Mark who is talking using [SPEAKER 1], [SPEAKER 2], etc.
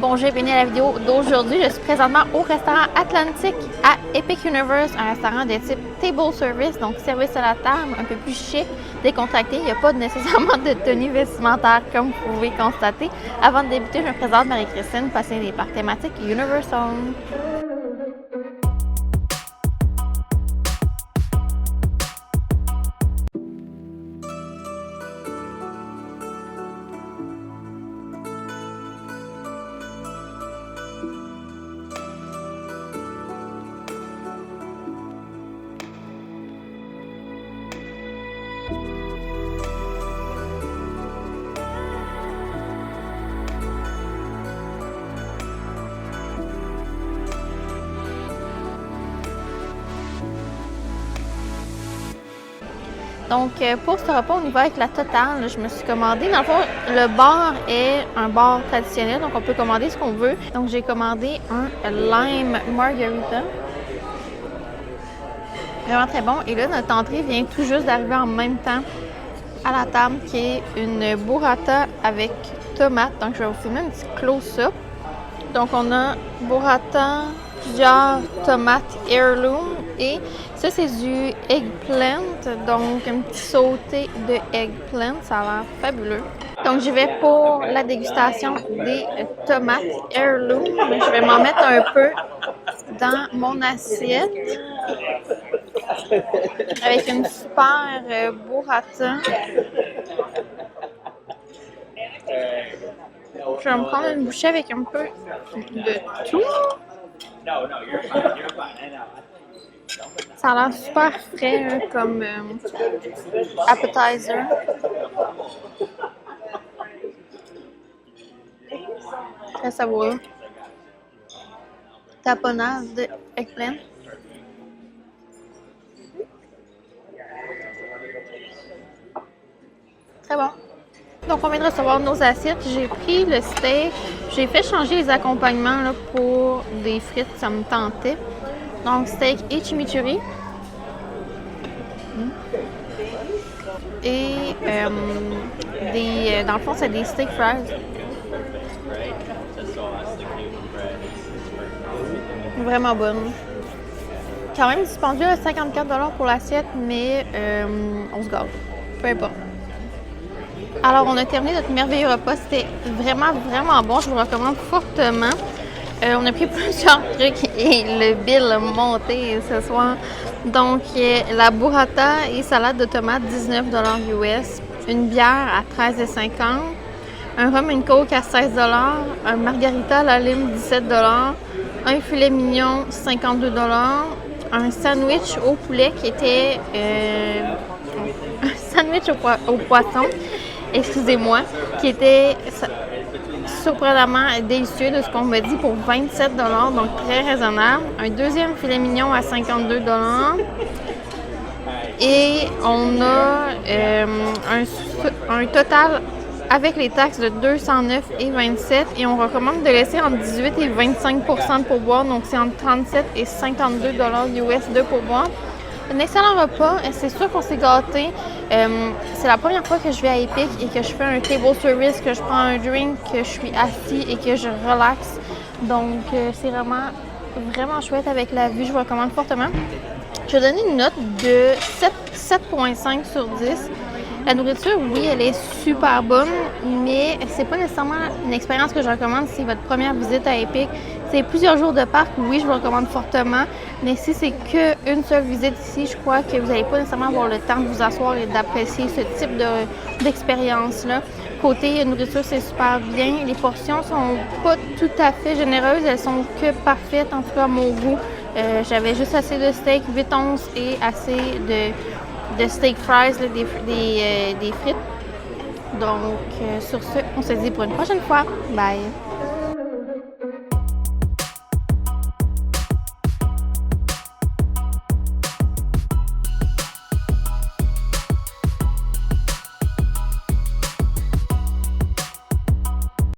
[SPEAKER 1] Bonjour et bienvenue à la vidéo d'aujourd'hui. Je suis présentement au restaurant Atlantic à Epic Universe, un restaurant de type table service, donc service à la table, un peu plus chic, décontracté. Il n'y a pas nécessairement de tenue vestimentaire comme vous pouvez constater. Avant de débuter, je me présente Marie-Christine, passionnée des parcs thématiques Universal. Donc, pour ce repas, on y va avec la totale. Je me suis commandé. Dans le fond, le bar est un bar traditionnel, donc on peut commander ce qu'on veut. Donc, j'ai commandé un lime margarita. Vraiment très bon. Et là, notre entrée vient tout juste d'arriver en même temps à la table, qui est une burrata avec tomate. Donc, je vais vous filmer un petit close-up. Donc, on a burrata, plusieurs tomates heirloom et ça, c'est du eggplant, donc un petit sauté de eggplant. Ça a l'air fabuleux. Donc, j'y vais pour la dégustation des tomates heirloom. Je vais m'en mettre un peu dans mon assiette avec une super burrata. Je vais me prendre une bouchée avec un peu de tout. Ça a l'air super frais hein, comme appetizer. Très savoureux. Tapenade de eggplant. Très bon. Donc, on vient de recevoir nos assiettes. J'ai pris le steak. J'ai fait changer les accompagnements là, pour des frites, ça me tentait. Donc, steak et chimichurri. Et dans le fond, c'est des steak fries. Vraiment bonne. Quand même dispendieux à 54$ pour l'assiette, mais on se gâte. Peu importe. Alors, on a terminé notre merveilleux repas. C'était vraiment bon. Je vous recommande fortement. On a pris plusieurs trucs et le bill a monté ce soir. Donc, la burrata et salade de tomates, 19$ US. Une bière à 13,50$. Un rhum and coke à 16$. Un margarita à la lime, 17$. Un filet mignon, 52$. Un sandwich au poulet qui était... un sandwich au poisson, excusez-moi, qui était surprenamment délicieux de ce qu'on m'a dit pour 27$, donc très raisonnable. Un deuxième filet mignon à 52$. Et on a un total avec les taxes de 209,27$ et on recommande de laisser entre 18 et 25% de pourboire, donc c'est entre 37 et 52$ US de pourboire. Un excellent repas, c'est sûr qu'on s'est gâtés. C'est la première fois que je vais à Epic et que je fais un table service, que je prends un drink, que je suis assis et que je relaxe. Donc, c'est vraiment chouette avec la vue, je vous recommande fortement. Je vais donner une note de 7,5 sur 10. La nourriture, oui, elle est super bonne, mais c'est pas nécessairement une expérience que je recommande si c'est votre première visite à Epic. C'est plusieurs jours de parc, oui, je vous recommande fortement, mais si c'est qu'une seule visite ici, je crois que vous n'allez pas nécessairement avoir le temps de vous asseoir et d'apprécier ce type d'expérience-là. Côté nourriture, c'est super bien. Les portions sont pas tout à fait généreuses, elles sont que parfaites, en tout cas à mon goût. J'avais juste assez de steak, 8 onces et assez de steak fries, là, des frites. Donc, sur ce, on se dit pour une prochaine fois. Bye!